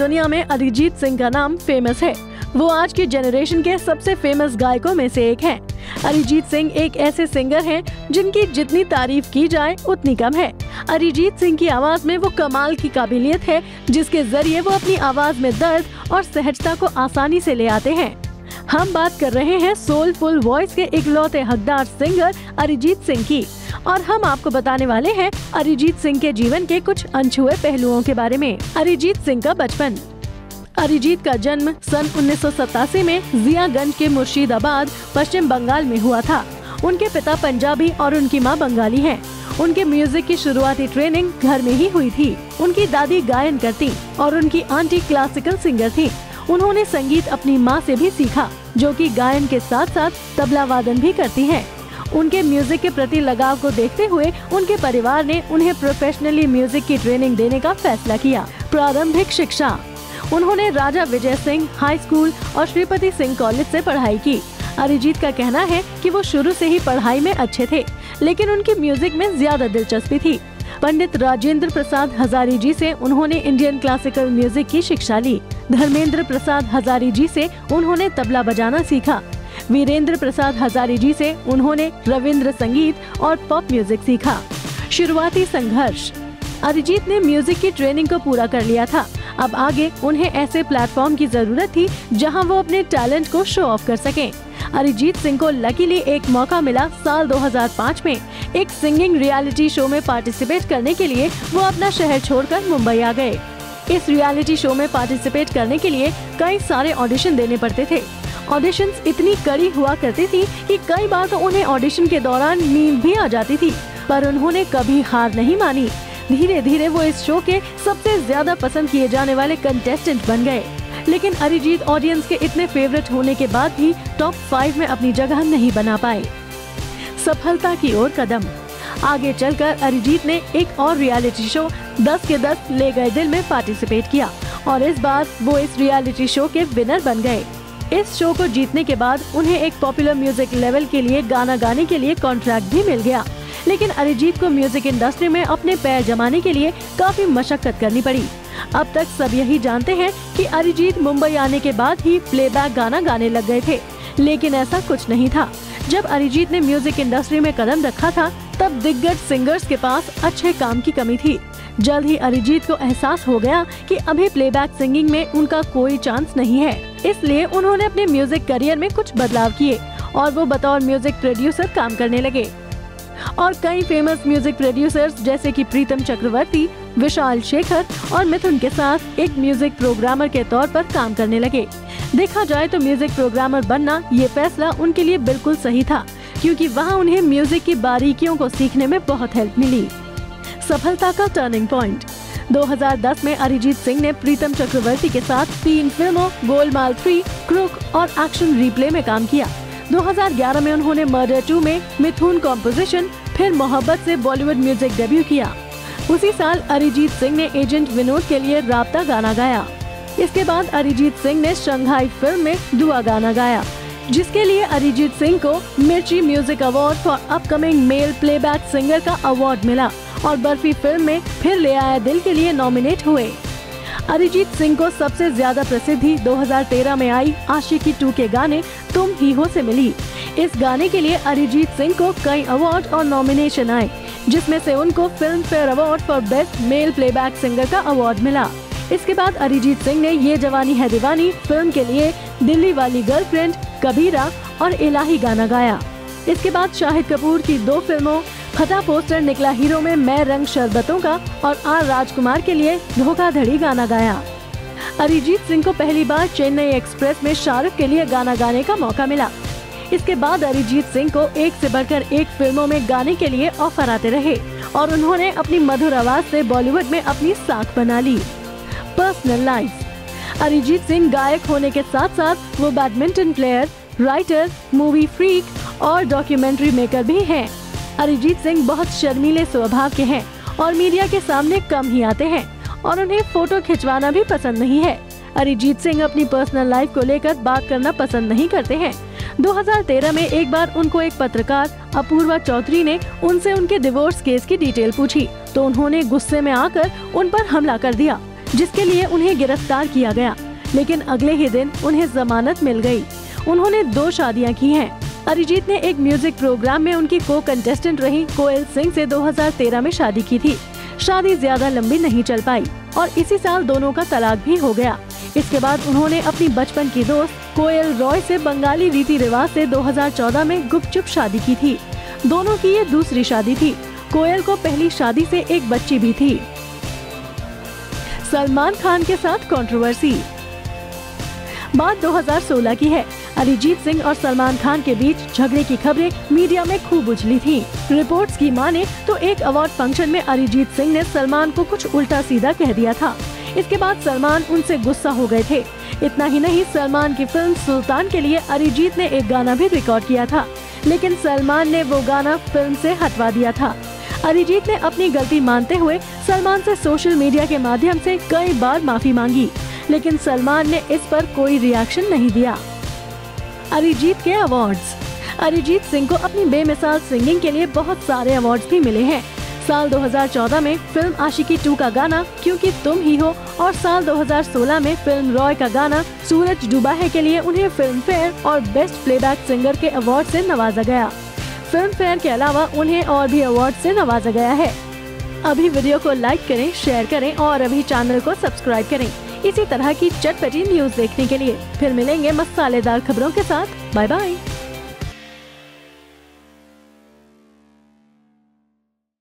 दुनिया में अरिजीत सिंह का नाम फेमस है। वो आज की जनरेशन के सबसे फेमस गायकों में से एक हैं। अरिजीत सिंह एक ऐसे सिंगर हैं जिनकी जितनी तारीफ की जाए उतनी कम है। अरिजीत सिंह की आवाज में वो कमाल की काबिलियत है जिसके जरिए वो अपनी आवाज में दर्द और सहजता को आसानी से ले आते हैं। हम बात कर रहे हैं सोलफुल वॉइस के इकलौते हकदार सिंगर अरिजीत सिंह की, और हम आपको बताने वाले हैं अरिजीत सिंह के जीवन के कुछ अनछुए पहलुओं के बारे में। अरिजीत सिंह का बचपन। अरिजीत का जन्म सन 1987 में जियागंज के मुर्शिदाबाद, पश्चिम बंगाल में हुआ था। उनके पिता पंजाबी और उनकी मां बंगाली हैं। उनके म्यूजिक की शुरुआती ट्रेनिंग घर में ही हुई थी। उनकी दादी गायन करती और उनकी आंटी क्लासिकल सिंगर थी। उन्होंने संगीत अपनी मां से भी सीखा, जो कि गायन के साथ साथ तबला वादन भी करती हैं। उनके म्यूजिक के प्रति लगाव को देखते हुए उनके परिवार ने उन्हें प्रोफेशनली म्यूजिक की ट्रेनिंग देने का फैसला किया। प्रारंभिक शिक्षा। उन्होंने राजा विजय सिंह हाई स्कूल और श्रीपति सिंह कॉलेज से पढ़ाई की। अरिजीत का कहना है कि वो शुरू से ही पढ़ाई में अच्छे थे, लेकिन उनकी म्यूजिक में ज्यादा दिलचस्पी थी। पंडित राजेंद्र प्रसाद हजारी जी से उन्होंने इंडियन क्लासिकल म्यूजिक की शिक्षा ली। धर्मेंद्र प्रसाद हजारी जी से उन्होंने तबला बजाना सीखा। वीरेंद्र प्रसाद हजारी जी से उन्होंने रविंद्र संगीत और पॉप म्यूजिक सीखा। शुरुआती संघर्ष। अरिजीत ने म्यूजिक की ट्रेनिंग को पूरा कर लिया था। अब आगे उन्हें ऐसे प्लेटफॉर्म की जरूरत थी जहां वो अपने टैलेंट को शो ऑफ कर सकें। अरिजीत सिंह को लकीली एक मौका मिला साल 2005 में। एक सिंगिंग रियलिटी शो में पार्टिसिपेट करने के लिए वो अपना शहर छोड़कर मुंबई आ गए। इस रियलिटी शो में पार्टिसिपेट करने के लिए कई सारे ऑडिशन देने पड़ते थे। ऑडिशंस इतनी कड़ी हुआ करती थी कि कई बार तो उन्हें ऑडिशन के दौरान नींद भी आ जाती थी, पर उन्होंने कभी हार नहीं मानी। धीरे धीरे वो इस शो के सबसे ज्यादा पसंद किए जाने वाले कंटेस्टेंट बन गए। लेकिन अरिजीत ऑडियंस के इतने फेवरेट होने के बाद भी टॉप 5 में अपनी जगह नहीं बना पाए। सफलता की ओर कदम। आगे चलकर अरिजीत ने एक और रियलिटी शो 10 के 10 ले गए दिल में पार्टिसिपेट किया और इस बार वो इस रियलिटी शो के विनर बन गए। इस शो को जीतने के बाद उन्हें एक पॉपुलर म्यूजिक लेवल के लिए गाना गाने के लिए कॉन्ट्रैक्ट भी मिल गया। लेकिन अरिजीत को म्यूजिक इंडस्ट्री में अपने पैर जमाने के लिए काफी मशक्कत करनी पड़ी। अब तक सब यही जानते हैं कि अरिजीत मुंबई आने के बाद ही प्लेबैक गाना गाने लग गए थे, लेकिन ऐसा कुछ नहीं था। जब अरिजीत ने म्यूजिक इंडस्ट्री में कदम रखा था, तब दिग्गज सिंगर्स के पास अच्छे काम की कमी थी। जल्द ही अरिजीत को एहसास हो गया कि अभी प्लेबैक सिंगिंग में उनका कोई चांस नहीं है। इसलिए उन्होंने अपने म्यूजिक करियर में कुछ बदलाव किए और वो बतौर म्यूजिक प्रोड्यूसर काम करने लगे। और कई फेमस म्यूजिक प्रोड्यूसर्स जैसे कि प्रीतम चक्रवर्ती, विशाल शेखर और मिथुन के साथ एक म्यूजिक प्रोग्रामर के तौर पर काम करने लगे। देखा जाए तो म्यूजिक प्रोग्रामर बनना ये फैसला उनके लिए बिल्कुल सही था, क्योंकि वहाँ उन्हें म्यूजिक की बारीकियों को सीखने में बहुत हेल्प मिली। सफलता का टर्निंग पॉइंट। 2010 में अरिजीत सिंह ने प्रीतम चक्रवर्ती के साथ 3 फिल्मों गोलमाल 3, क्रूक और एक्शन रिप्ले में काम किया। 2011 में उन्होंने मर्डर 2 में मिथुन कॉम्पोजिशन, फिर मोहब्बत से बॉलीवुड म्यूजिक डेब्यू किया। उसी साल अरिजीत सिंह ने एजेंट विनोद के लिए राब्ता गाना गाया। इसके बाद अरिजीत सिंह ने शंघाई फिल्म में दुआ गाना गाया, जिसके लिए अरिजीत सिंह को मिर्ची music award for upcoming male playback singer का अवार्ड मिला और बर्फी फिल्म में फिर ले आया दिल के लिए नॉमिनेट हुए। अरिजीत सिंह को सबसे ज्यादा प्रसिद्धि 2013 में आई आशिकी 2 के गाने तुम ही हो से मिली। इस गाने के लिए अरिजीत सिंह को कई अवार्ड और नॉमिनेशन आए, जिसमें से उनको film fair award for best male playback singer का अवार्ड मिला। इसके बाद अरिजीत सिंह ने ये जवानी है दीवानी फिल्म के लिए दिल्ली वाली गर्लफ्रेंड, कबीरा और इलाही गाना गाया। इसके बाद शाहिद कपूर की 2 फिल्मों फटा पोस्टर निकला हीरो में मैं रंग शरबतों का और आर राजकुमार के लिए धोखाधड़ी गाना गाया। अरिजीत सिंह को पहली बार चेन्नई एक्सप्रेस में शाहरुख के लिए गाना गाने का मौका मिला। इसके बाद अरिजीत सिंह को एक से बढ़कर एक फिल्मों में गाने के लिए ऑफर आते रहे और उन्होंने अपनी मधुर आवाज से बॉलीवुड में अपनी साख बना ली। Personal life. अरिजीत सिंह गायक होने के साथ साथ वो badminton player, writer, movie freak और डॉक्यूमेंट्री मेकर भी हैं। अरिजीत सिंह बहुत शर्मीले स्वभाव के हैं और मीडिया के सामने कम ही आते हैं और उन्हें फोटो खिंचवाना भी पसंद नहीं है। अरिजीत सिंह अपनी पर्सनल लाइफ को लेकर बात करना पसंद नहीं करते हैं। 2013 में एक बार उनको एक पत्रकार अपूर्वा चौधरी ने उनसे उनके डिवोर्स केस की डिटेल पूछी तो उन्होंने गुस्से में आकर उन पर हमला कर दिया। जिसके लिए उन्हें गिरफ्तार किया गया, लेकिन अगले ही दिन उन्हें जमानत मिल गई। उन्होंने 2 शादियां की हैं। अरिजीत ने एक म्यूजिक प्रोग्राम में उनकी को कंटेस्टेंट रही कोयल सिंह से 2013 में शादी की थी। शादी ज्यादा लंबी नहीं चल पाई और इसी साल दोनों का तलाक भी हो गया। इसके बाद उन्होंने अपनी बचपन की दोस्त कोयल रॉय से बंगाली रीति रिवाज से 2014 में गुपचुप शादी की थी। दोनों की ये दूसरी शादी थी। कोयल को पहली शादी से एक बच्ची भी थी। सलमान खान के साथ कंट्रोवर्सी। बात 2016 की है। अरिजीत सिंह और सलमान खान के बीच झगड़े की खबरें मीडिया में खूब उछली थी। रिपोर्ट्स की माने तो एक अवार्ड फंक्शन में अरिजीत सिंह ने सलमान को कुछ उल्टा सीधा कह दिया था। इसके बाद सलमान उनसे गुस्सा हो गए थे। इतना ही नहीं, सलमान की फिल्म सुल्तान के लिए अरिजीत ने एक गाना भी रिकॉर्ड किया था, लेकिन सलमान ने वो गाना फिल्म से हटवा दिया था। अरिजीत ने अपनी गलती मानते हुए सलमान से सोशल मीडिया के माध्यम से कई बार माफी मांगी, लेकिन सलमान ने इस पर कोई रिएक्शन नहीं दिया। अरिजीत के अवार्ड्स। अरिजीत सिंह को अपनी बेमिसाल सिंगिंग के लिए बहुत सारे अवार्ड्स भी मिले हैं। साल 2014 में फिल्म आशिकी 2 का गाना क्योंकि तुम ही हो और साल 2016 में फिल्म रॉय का गाना सूरज डूबा है के लिए उन्हें फिल्म फेयर और बेस्ट प्लेबैक सिंगर के अवार्ड से नवाजा गया। फिल्म फेयर के अलावा उन्हें और भी अवार्ड से नवाजा गया है। अभी वीडियो को लाइक करें, शेयर करें और अभी चैनल को सब्सक्राइब करें इसी तरह की चटपटी न्यूज देखने के लिए। फिर मिलेंगे मसालेदार खबरों के साथ। Bye bye.